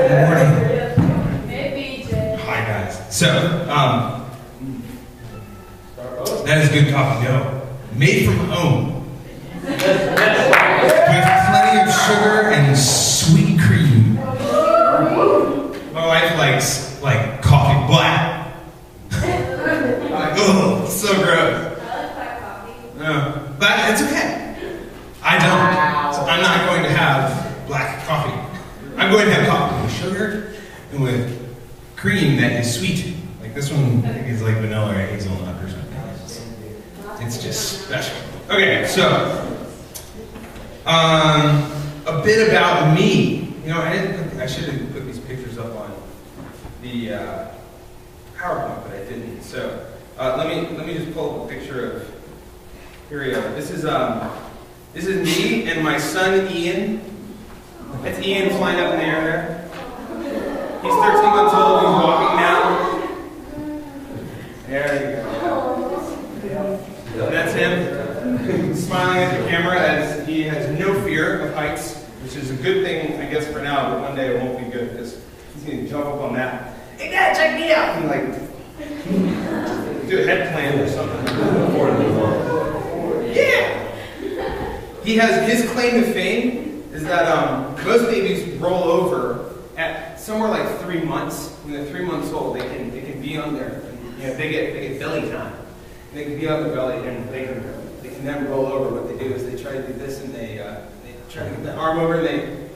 Good morning. Hey, BJ. Hi, guys. So, that is good coffee dough. Made from home. With plenty of sugar and sweet cream. My wife likes, like, coffee black. I'm like, oh, so gross. I like black coffee. But it's okay. I don't. So I'm not going to have black coffee. I'm going to have coffee with sugar and with cream that is sweet. Like this one, I think is like vanilla or hazelnut or something. It's just special. Okay, so a bit about me. You know, I should have put these pictures up on the PowerPoint, but I didn't. So let me just pull up a picture of. Here we go. This is me and my son Ian. That's Ian flying up in the air there. He's 13 months old. He's walking now. There you go. That's him smiling at the camera as he has no fear of heights, which is a good thing, I guess, for now. But one day it won't be good because he's going to jump up on that. Hey, Dad, check me out! And like do a head plant or something. Yeah. He has his claim to fame is that most babies roll over at somewhere like 3 months. When they're 3 months old, they can be on their, you know, they get belly time. They can be on their belly and they can then roll over. What they do is they try to do this and they try to get the arm over. And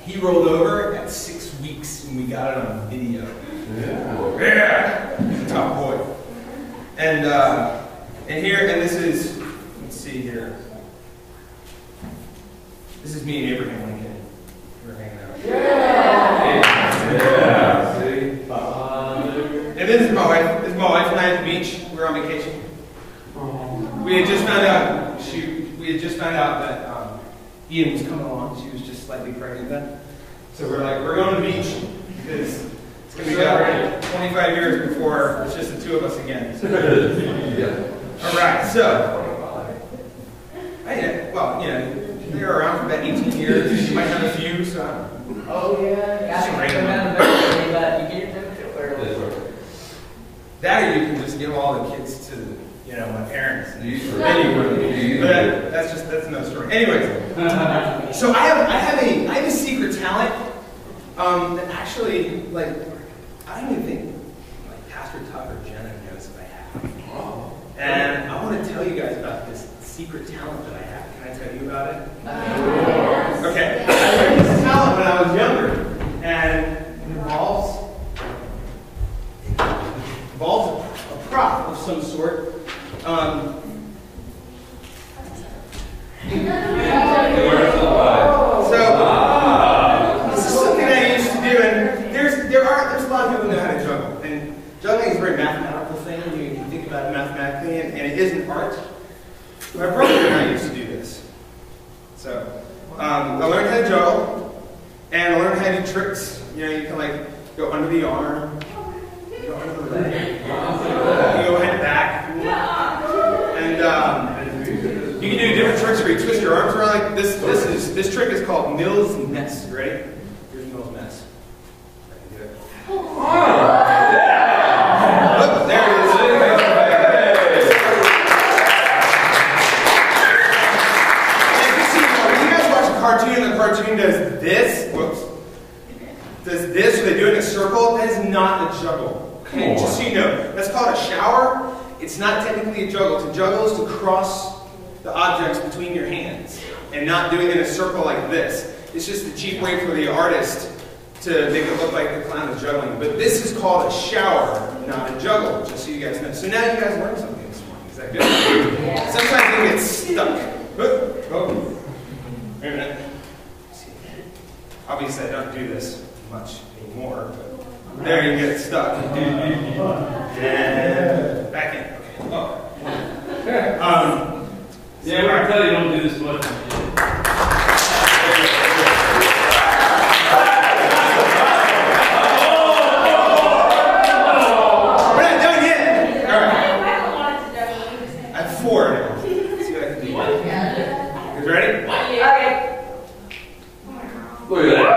he rolled over at 6 weeks and we got it on video. Yeah, top boy. And this is, let's see here. This is me and Abraham Lincoln. We're hanging out. Yeah. See? And this is my wife. This is my wife and I at the beach. We're on vacation. We had just found out that Ian was coming along. She was just slightly pregnant then. So we're like, we're going to the beach because it's going to be about 25 years before it's just the two of us again. All right. So, well, you know. They're around for about 18 years. You might have a few, so. Oh, yeah. Got to bring them down to bed, but you get them too early. That or you can just give all the kids to, you know, my parents. But that's another story. Anyways, so I have a secret talent that actually, like, I don't even think like Pastor Tuck or Jenna knows that I have. And I want to tell you guys about this secret talent that I have. Can I tell you about it? Okay. I learned this talent when I was younger, and it involves a prop of some sort. So this is something I used to do, and there's a lot of people who know how to juggle, and juggling is a very mathematical thing. You think about it mathematically, and it is an art. My brother and I used to do this. So, I learned how to juggle, and I learned how to do tricks. You know, you can like go under the arm, go under the leg, you go head back, and you can do different tricks where you twist your arms around. Like this trick is called Mills Mess. You ready? Here's Mills Mess. I can do it. Look, there it is. Cartoon, the cartoon does this, does this, or they do it in a circle. That is not a juggle. Okay? Just so you know, that's called a shower. It's not technically a juggle. To juggle is to cross the objects between your hands and not do it in a circle like this. It's just a cheap way for the artist to make it look like the clown is juggling. But this is called a shower, not a juggle, just so you guys know. So now you guys learned something this morning. Is that good? Yeah. Sometimes it gets stuck. Oh. Wait a minute. Obviously, I don't do this much anymore, but there you get stuck. And back in. Okay. Oh. Yeah, we're going to tell you don't do this much. We're not done yet. All right. I have 4 now. Let's see what I can do. You guys ready? Okay. Look at that.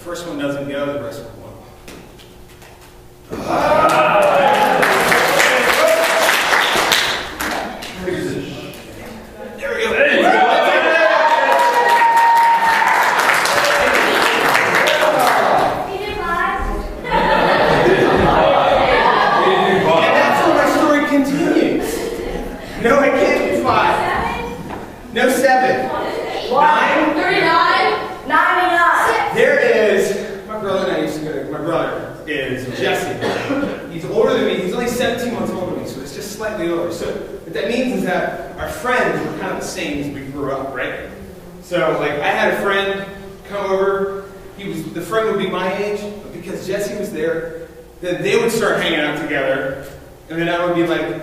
first one doesn't go, the rest will. There we go. There you go. And that's where my story continues. No, I can't do 5. No, 7. 9. 39. 99. There is, my brother and I used to go to, my brother is Jesse. He's older than me, he's only 17 months older than me, so it's just slightly older. So what that means is that our friends were kind of the same as we grew up, right? So like I had a friend come over, the friend would be my age, but because Jesse was there, then they would start hanging out together, and then I would be like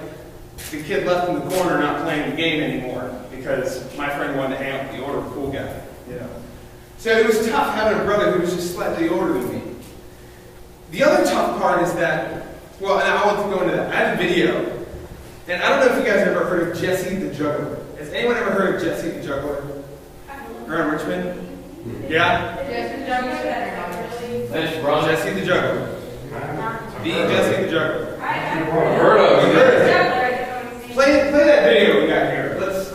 the kid left in the corner not playing the game anymore because my friend wanted to hang out with the older cool guy, you know. So it was tough having a brother who was just slightly older than me. The other tough part is that, well, and I want to go into that. I have a video, and I don't know if you guys have ever heard of Jesse the Juggler. Has anyone ever heard of Jesse the Juggler? Around Richmond? Yeah? That's wrong. Jesse the Juggler. The Jesse the Juggler. Heard of it. Play that video we got here. Let's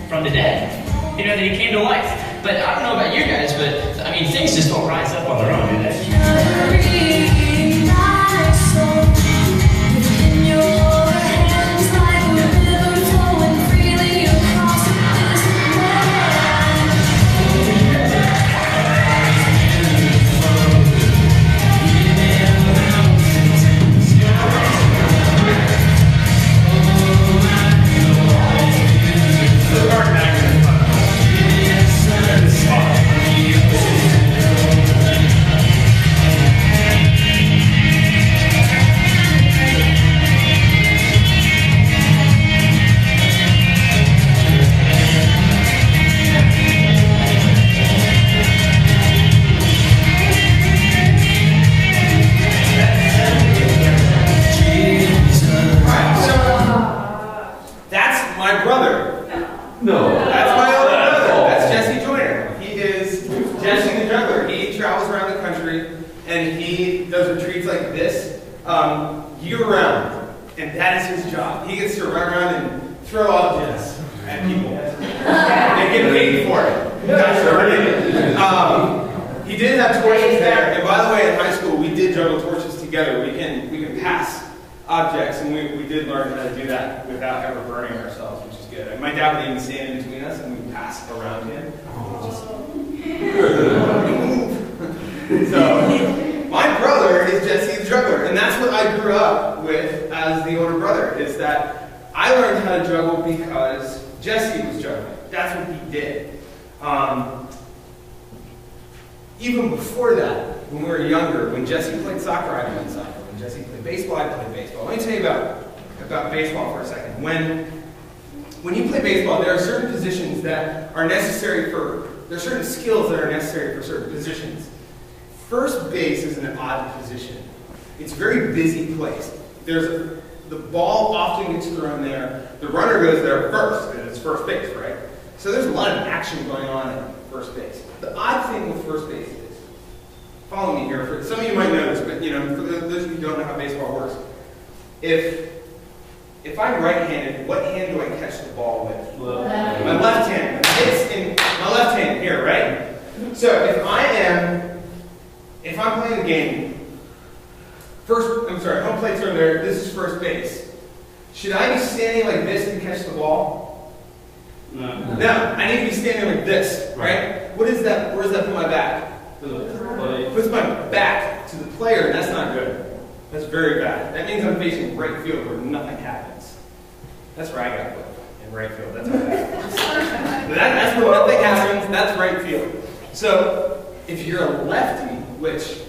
from the dead. You know, that he came to life. But I don't know about you guys, but I mean, things just don't rise up on their own, do they? No. That's my older brother. That's Jesse Joyner. He is Jesse the Juggler. He travels around the country and he does retreats like this year-round. And that is his job. He gets to run around and throw objects at people. And get paid for it. He did have torches there. And by the way, in high school, we did juggle torches together. We can pass objects, and we did learn how to do that without ever burning ourselves, which is good. And my dad would even stand in between us, and we'd pass around him. So, my brother is Jesse the Juggler, and that's what I grew up with as the older brother, is that I learned how to juggle because Jesse was juggling. That's what he did. Even before that, when we were younger, when Jesse played soccer, I played soccer. When Jesse played baseball, I played baseball. Let me tell you about baseball for a second. When you play baseball, there are certain positions that are necessary there are certain skills that are necessary for certain positions. First base is an odd position. It's a very busy place. The ball often gets thrown there. The runner goes there first, because it's first base, right? So there's a lot of action going on at first base. The odd thing with first base is, follow me here, some of you might know this, but for those of you who don't know how baseball works, if I'm right-handed, what hand do I catch the ball with? My left hand. It's in my left hand here, right? So if I'm playing a game, home plate's over there, this is first base. Should I be standing like this to catch the ball? No. No, I need to be standing like this, right? What is that? Where does that put my back? Play. Puts my back to the player, and that's not good. That's very bad. That means I'm facing right field where nothing happens. That's where I got put, in right field. That's where that's where nothing happens. That's right field. So if you're a lefty, which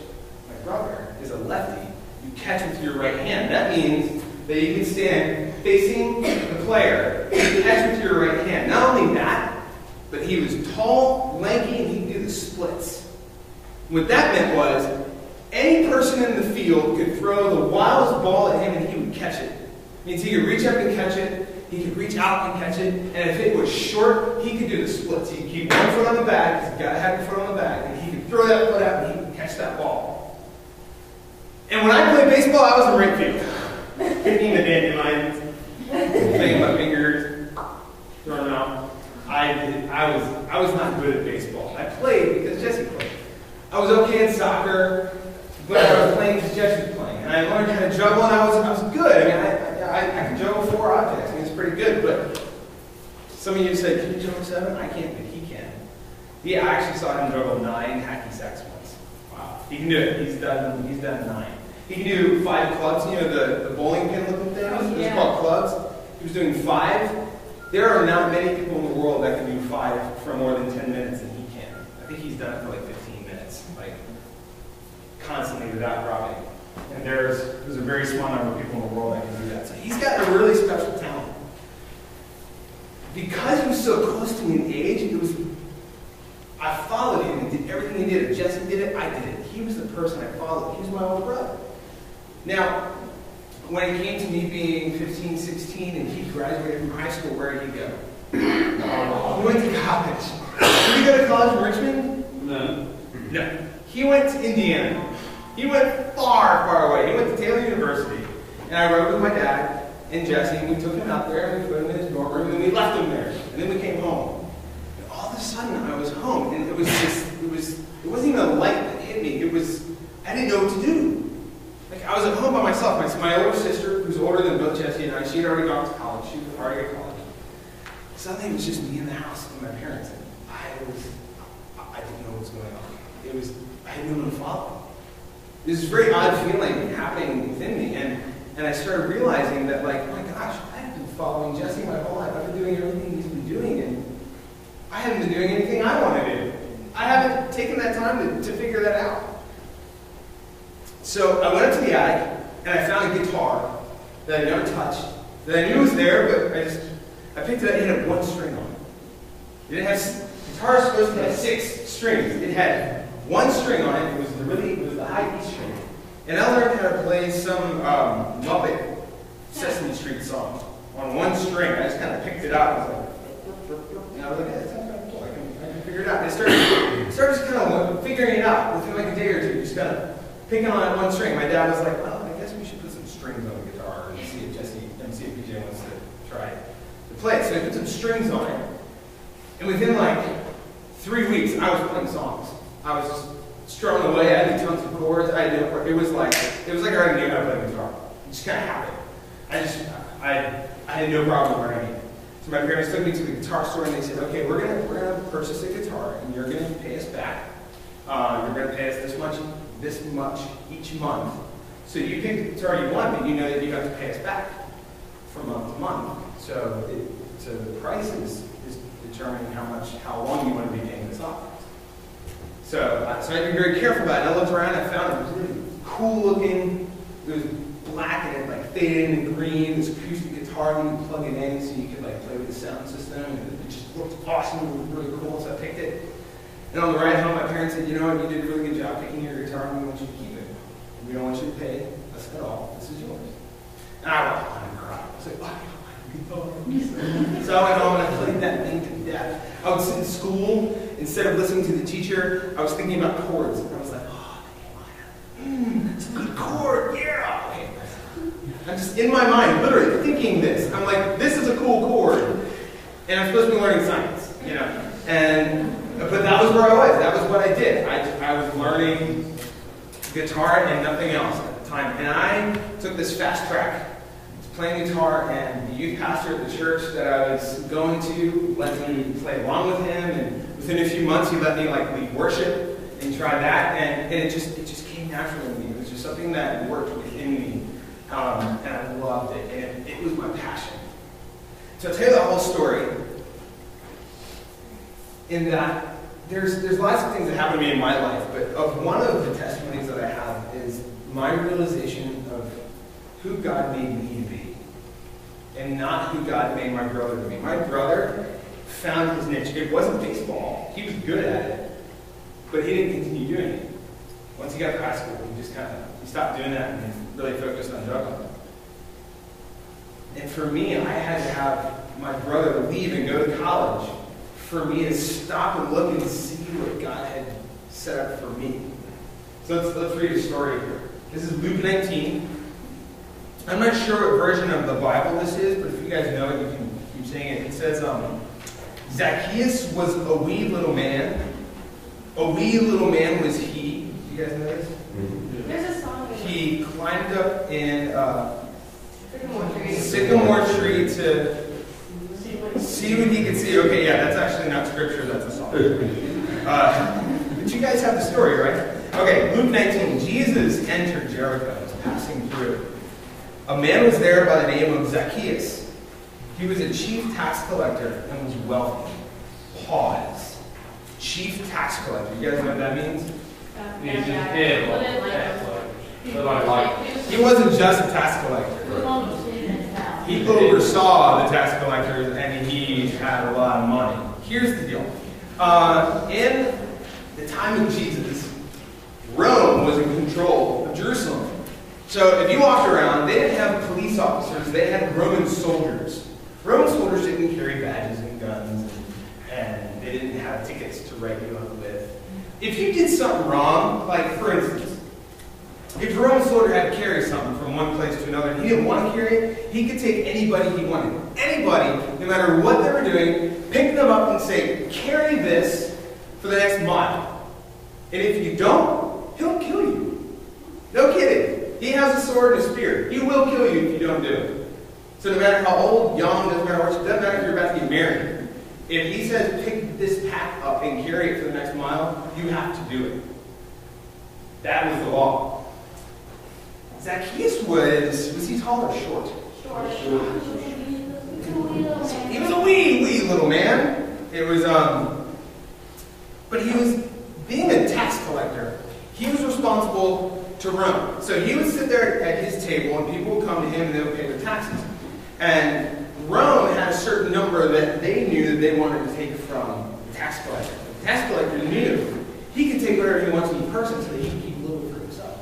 my brother is a lefty, you catch with your right hand. That means that you can stand facing the player and catch with your right hand. Not only that, but he was tall, lanky, and he could do the splits. What that meant was, any person in the field could throw the wildest ball at him and he would catch it. It means he could reach up and catch it, he could reach out and catch it, and if it was short, he could do the splits. He could keep one foot on the back, because you gotta have your foot on the back, and he could throw that foot out and he could catch that ball. And when I played baseball, I was in right field. Picking the dandelions, playing my fingers, throwing them out. I was not good at baseball. I played because Jesse played. I was okay at soccer, but I was playing because Jesse was playing. And I learned how to juggle, and I was good. I mean, I can juggle 4 objects. I mean, it's pretty good. But some of you say, can you juggle 7? I can't, but he can. Yeah, I actually saw him juggle 9 hacky sacks once. Wow. He can do it. He's done 9. He can do 5 clubs. You know, the bowling pin looking things? Oh, yeah. It's called clubs. He was doing 5. There are not many people in the world that can do 5 for more than 10 minutes than he can. I think he's done it for like 15 minutes, like constantly without dropping. And there's a very small number of people in the world that can do that. So he's got a really special talent. Because he was so close to me in age, I followed him and did everything he did. If Jesse did it, I did it. He was the person I followed. He was my older brother. Now, when it came to me being 15, 16, and he graduated from high school, where did he go? He went to college. Did he go to college in Richmond? No. He went to Indiana. He went far, far away. He went to Taylor University. And I rode with my dad and Jesse, and we took him out there, and we put him in his dorm room, and we left him there. And then we came home. And all of a sudden, I was home, and it wasn't even a light that hit me. I didn't know what to do. Like, I was at home by myself. My older sister, who's older than both Jesse and I, she had already gone to college. She was already at college. Suddenly, it was just me in the house with my parents, and I didn't know what was going on. I had no one to follow. This very odd feeling happening within me, and I started realizing that, like, oh my gosh, I've been following Jesse my whole life. I've been doing everything he's been doing, and I haven't been doing anything I want to do. I haven't taken that time to figure that out. So I went up to the attic, and I found a guitar that I never touched, that I knew was there, but I picked it up, and it had 1 string on it. Guitar is supposed to have 6 strings. It had 1 string on it. It was the high E string. And I learned how to play some Muppet Sesame Street song on 1 string. I just kind of picked it up. And I was like, yeah, that sounds kind of cool. I can figure it out. And I started just kind of figuring it out within like a day or two, just kind of picking on that 1 string. My dad was like, well, I guess we should put some strings on the guitar and see if PJ wants to try to play it. So I put some strings on it. And within like 3 weeks, I was playing songs. I was just strumming away. I had tons of chords. It was like I already knew how to play guitar. It just kind of happened. I had no problem learning it. So my parents took me to the guitar store and they said, okay, we're gonna purchase a guitar and you're gonna pay us back. You're gonna pay us this much each month. So you pick the guitar you want, but you know that you have to pay us back from month to month. So the price is determining how long you want to be paying this off. So I had to be very careful about it. I looked around and I found it was really cool looking. It was black and it like faded in green. This acoustic guitar, you could plug it in so you could like play with the sound system. And it just looked awesome. It was really cool. So I picked it. And on the ride home, my parents said, you know what, you did a really good job picking your guitar and we want you to keep it. We don't want you to pay us at all. This is yours. And I went home and cried. I was like, oh, so I went home and I played that thing to death. I would sit in school, instead of listening to the teacher, I was thinking about chords. And I was like, oh, that's a good chord, yeah. Okay. I'm just in my mind, literally thinking this. I'm like, this is a cool chord. And I'm supposed to be learning science, you know. But that was where I was. That was what I did. I was learning guitar and nothing else at the time. And I took this fast track to playing guitar, and the youth pastor at the church that I was going to let me play along with him, and within a few months he let me like lead worship and try that, and it just came naturally to me. It was just something that worked within me, and I loved it, and it was my passion. So I'll tell you the whole story in that there's lots of things that happen to me in my life, but one of the testimonies that I have is my realization of who God made me to be, and not who God made my brother to be. My brother found his niche. It wasn't baseball. He was good at it, but he didn't continue doing it. Once he got to high school, he stopped doing that and really focused on juggling. And for me, I had to have my brother leave and go to college for me to stop and look and see what God had set up for me. So let's read a story here. This is Luke 19. I'm not sure what version of the Bible this is, but if you guys know it, you can keep saying it. It says, Zacchaeus was a wee little man. A wee little man was he. You guys know this? There's a song. He climbed up in sycamore tree to see what he could see. Okay, yeah, that's actually not scripture, that's a song. But you guys have the story, right? Okay, Luke 19. Jesus entered Jericho, was passing through. A man was there by the name of Zacchaeus. He was a chief tax collector and was wealthy. Pause. Chief tax collector. You guys know what that means? He wasn't just a tax collector. He oversaw the tax collectors, and he had a lot of money. Here's the deal. In the time of Jesus, Rome was in control of Jerusalem. So if you walked around, they didn't have police officers, they had Roman soldiers. Roman soldiers didn't carry badges and guns, and they didn't have tickets to write you up with. If you did something wrong, like for instance, if a Roman soldier had to carry something from one place to another and he didn't want to carry it, he could take anybody he wanted. Anybody, no matter what they were doing, pick them up and say, carry this for the next mile. And if you don't, he'll kill you. No kidding. He has a sword and a spear. He will kill you if you don't do it. So no matter how old, young, doesn't matter what, it doesn't matter if you're about to get married. If he says, pick this pack up and carry it for the next mile, you have to do it. That was the law. Zacchaeus was he tall or short? Short. He was a wee little man. It was, but he was, being a tax collector, he was responsible to Rome. So he would sit there at his table and people would come to him and they would pay their taxes. And Rome had a certain number that they knew that they wanted to take from the tax collector. The tax collector knew he could take whatever he wants in person so that he could keep a little bit for himself.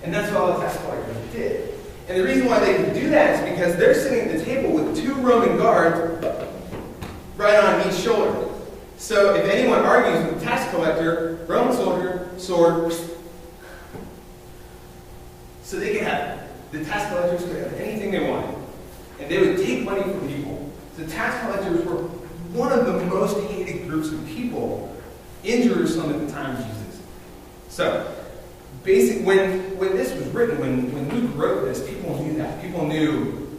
And that's what all the tax collectors did. And the reason why they could do that is because they're sitting at the table with 2 Roman guards right on each shoulder. So if anyone argues with the tax collector, Roman soldier, sword. So they could have, the tax collectors could have anything they wanted. And they would take money from people. So tax collectors were one of the most hated groups of people in Jerusalem at the time of Jesus. So, when this was written, when Luke wrote this, people knew that. People knew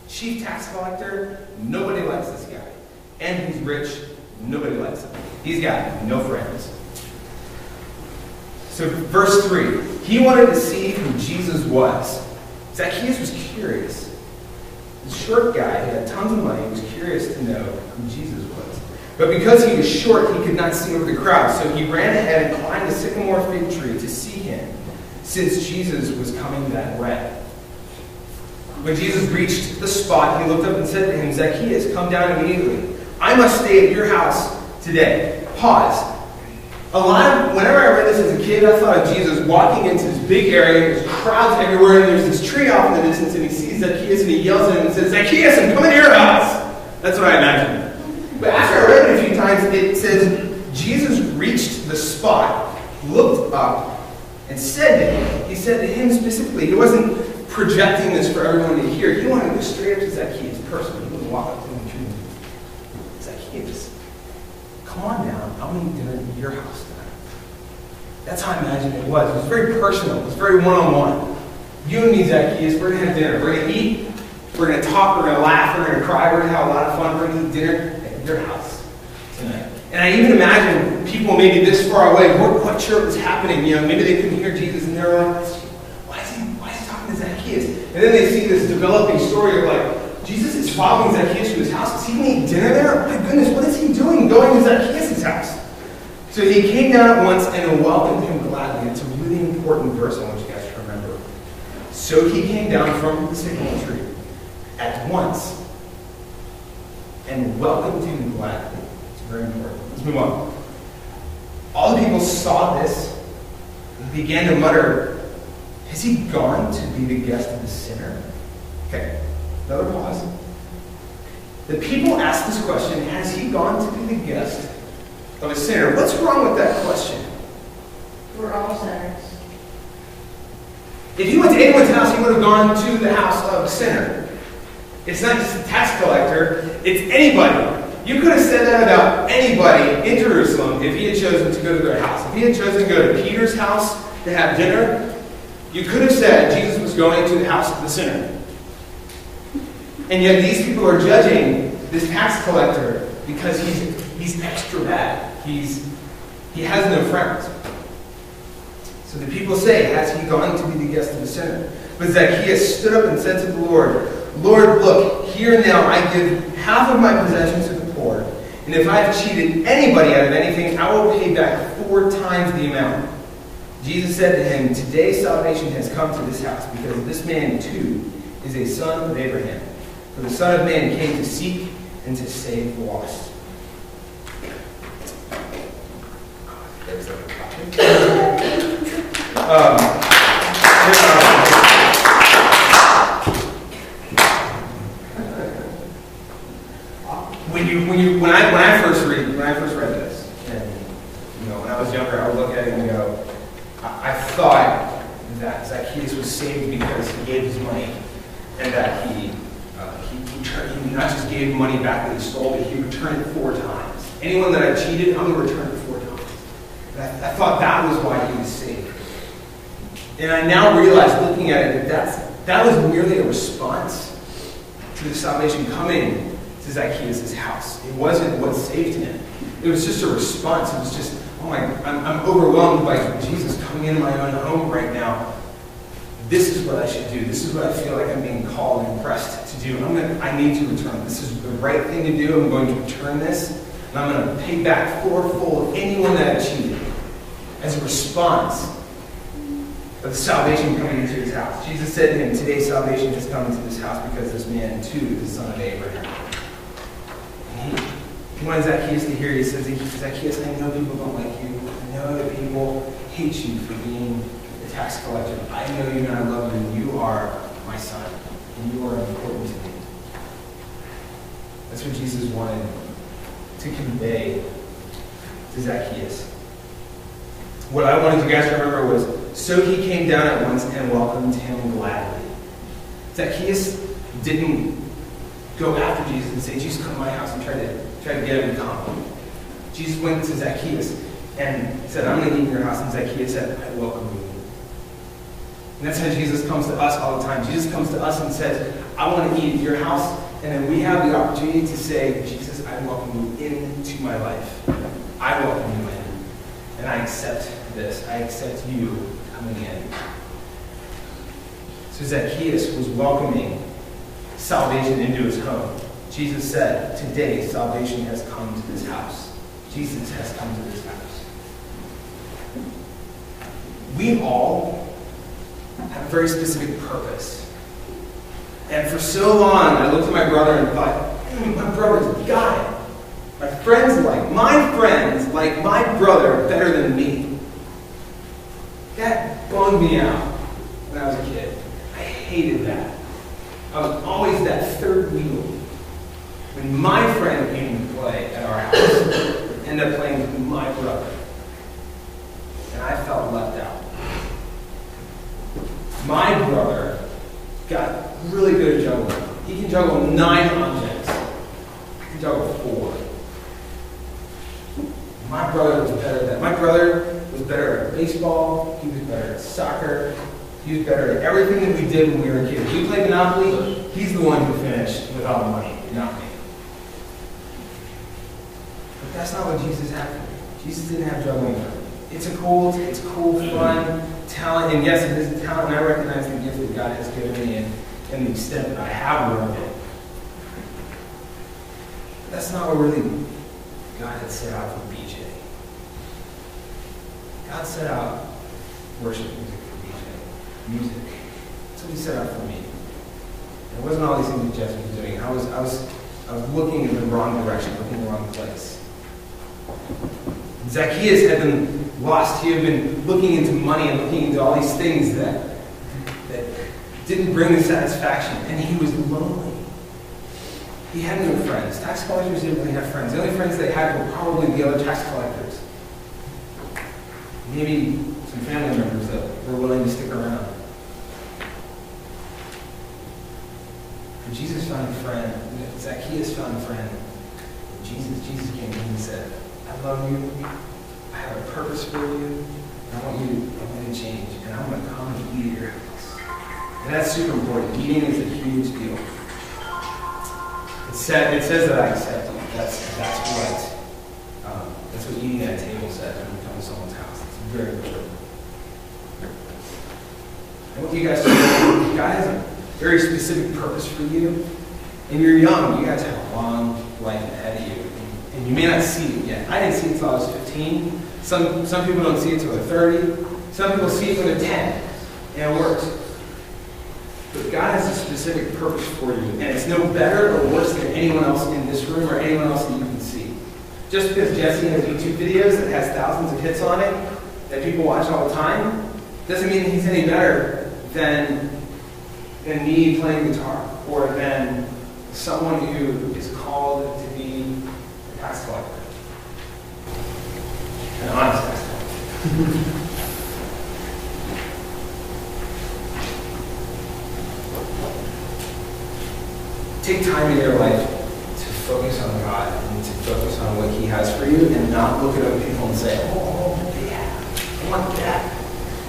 chief tax collector, nobody likes this guy. And he's rich, nobody likes him. He's got no friends. So verse 3, he wanted to see who Jesus was. Zacchaeus was curious. The short guy who had tons of money was curious to know who Jesus was. But because he was short, he could not see over the crowd. So he ran ahead and climbed a sycamore fig tree to see him, since Jesus was coming that way. When Jesus reached the spot, he looked up and said to him, Zacchaeus, come down immediately. I must stay at your house today. Pause. Whenever I read this as a kid, I thought of Jesus walking into this big area, there's crowds everywhere, and there's this tree off in the distance, and he sees Zacchaeus, and he yells at him and says, Zacchaeus, I'm coming to your house. That's what I imagined. But after I read it a few times, it says, Jesus reached the spot, looked up, and said to him, he said to him specifically, he wasn't projecting this for everyone to hear, he wanted to go straight up to Zacchaeus personally. He wouldn't walk up to him and treat him. Zacchaeus, come on down, I'm going to dinner at your house tonight. That's how I imagine it was. It was very personal. It was very one-on-one. You and me, Zacchaeus, we're going to have dinner. We're going to eat. We're going to talk. We're going to laugh. We're going to cry. We're going to have a lot of fun. We're going to eat dinner at your house tonight. And I even imagine people maybe this far away weren't quite sure what was happening. You know, maybe they couldn't hear Jesus, and they were like, why is he talking to Zacchaeus? And then they see this developing story of like, Jesus is following Zacchaeus to his house. Is he going to eat dinner there? My goodness, what is he doing going to Zacchaeus' house? So he came down at once and welcomed him gladly. It's a really important verse I want you guys to remember. So he came down from the sycamore tree at once and welcomed him gladly. It's very important. Let's move on. All the people saw this and began to mutter, has he gone to be the guest of the sinner? Okay, another pause. The people asked this question, has he gone to be the guest of a sinner? What's wrong with that question? We're all sinners. If you went to anyone's house, you would have gone to the house of a sinner. It's not just a tax collector, it's anybody. You could have said that about anybody in Jerusalem if he had chosen to go to their house. If he had chosen to go to Peter's house to have dinner, you could have said Jesus was going to the house of the sinner. And yet these people are judging this tax collector because he's extra bad. He has no friends. So the people say, has he gone to be the guest of the sinner? But Zacchaeus stood up and said to the Lord, Lord, look, here now I give half of my possessions to the poor, and if I have cheated anybody out of anything, I will pay back 4 times the amount. Jesus said to him, today salvation has come to this house, because this man too is a son of Abraham. For the Son of Man came to seek and to save the lost. There's a copy. When I first read this, and when I was younger, I would look at it and go, I thought that Zacchaeus was saved because he gave his money, and that he not just gave money back that he stole, but he returned it 4 times. Anyone that I cheated, I'm going to return it 4 times. And I thought that was why he was saved. And I now realize, looking at it, that was merely a response to the salvation coming to Zacchaeus' house. It wasn't what saved him. It was just a response. It was just, I'm overwhelmed by Jesus coming into my own home right now. This is what I should do. This is what I feel like I'm being called and pressed to do. I need to return. This is the right thing to do. I'm going to return this. And I'm going to pay back 4-fold anyone that I cheated as a response of the salvation coming into his house. Jesus said to him, today salvation has come into this house because this man too is the son of Abraham. And he wanted Zacchaeus to hear. He says, Zacchaeus, I know people don't like you. I know that people hate you for being a tax collector. I know you and I love you, and you are my son, and you are important to me. That's what Jesus wanted to convey to Zacchaeus. What I wanted you guys to remember was, so he came down at once and welcomed him gladly. Zacchaeus didn't go after Jesus and say, Jesus, come to my house, and try to get him to come. Jesus went to Zacchaeus and said, I'm going to eat in your house. And Zacchaeus said, I welcome you. And that's how Jesus comes to us all the time. Jesus comes to us and says, I want to eat at your house. And then we have the opportunity to say, Jesus, I welcome you into my life. I welcome you in. And I accept this. I accept you coming in. So Zacchaeus was welcoming salvation into his home. Jesus said, today salvation has come to this house. Jesus has come to this house. We all have a very specific purpose. And for so long, I looked at my brother and thought, my brother's got it. My friends like my brother better than me. That bummed me out when I was a kid. I hated that. I was always that third wheel. When my friend came to play at our house, I ended up playing with my brother. And I felt left out. My brother got really good at juggling. He can juggle 9 objects. I can juggle 4. My brother was better at that. My brother was was better at baseball, he was better at soccer, he was better at everything that we did when we were kids. We played Monopoly, he's the one who finished with all the money, not me. But that's not what Jesus had for me. Jesus didn't have juggling for me. It's cool, fun, talent, and yes, it is a talent, and I recognize the gift that God has given me and the extent that I have learned it. But that's not what really God had set out for BJ. God set out worship music for BJ. Music. That's what he set out for me. It wasn't all these things that Jess was doing. I was looking in the wrong direction, looking in the wrong place. Zacchaeus had been lost. He had been looking into money and looking into all these things that didn't bring him satisfaction, and he was lonely. He had no friends. Tax collectors didn't really have friends. The only friends they had were probably the other tax collectors. Maybe some family members that were willing to stick around. But Jesus found a friend. Zacchaeus found a friend. Jesus came to him and said, I love you. I have a purpose for you. I want you to change. And I'm going to come and eat at your house. And that's super important. Eating is a huge deal. It says that I accept you. That's what that's what eating at a table says when you come to someone's house. It's very important. I want you guys to know God has a very specific purpose for you. And you're young. You guys have a long life ahead of you. And you may not see it yet. I didn't see it until I was 15. Some people don't see it until they're 30. Some people see it when they're 10. And it works. But God has a specific purpose for you. And it's no better or worse than anyone else in this room or anyone else that you can see. Just because Jesse has YouTube videos that has thousands of hits on it that people watch all the time, doesn't mean that he's any better than me playing guitar or than someone who is called to be a tax collector. An honest tax collector. Take time in your life to focus on God and to focus on what He has for you and not look at other people and say, oh, yeah, I want that.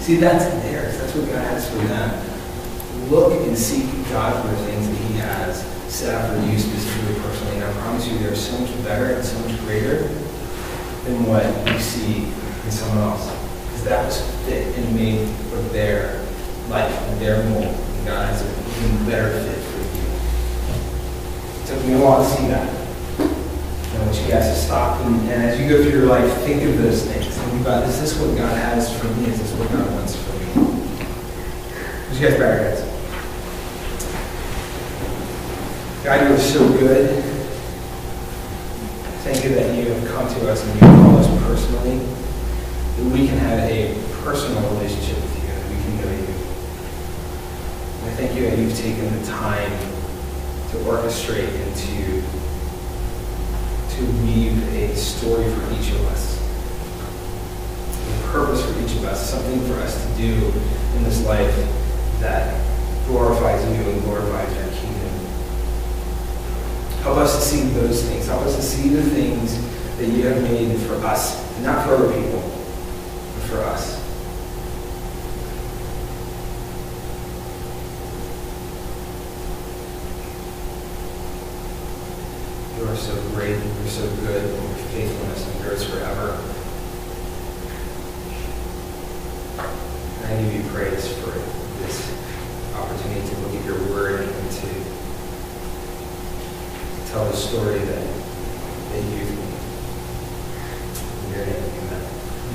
See, that's theirs. That's what God has for them. Look and seek God for the things that He has set out for you specifically, personally. And I promise you, they're so much better and so much greater than what you see in someone else. Because that was fit and made for their life and their mold. And God has an even better fit for you. It took me a while to see that. I want you guys to stop and as you go through your life, think of those things. Think about, is this what God has for me? Is this what God wants for me? Would you guys bow your heads? God, you are so good. Thank you that you have come to us and you call us personally, that we can have a personal relationship with you, that we can know you. And I thank you that you've taken the time to orchestrate and to weave a story for each of us, a purpose for each of us, something for us to do in this life that glorifies you and glorifies your kingdom. Help us to see those things. Help us to see the things that you have made for us, not for other people, but for us. You are so great, you're so good, and your faithfulness endures forever. And I give you praise for this opportunity to look at your word and to tell the story that you've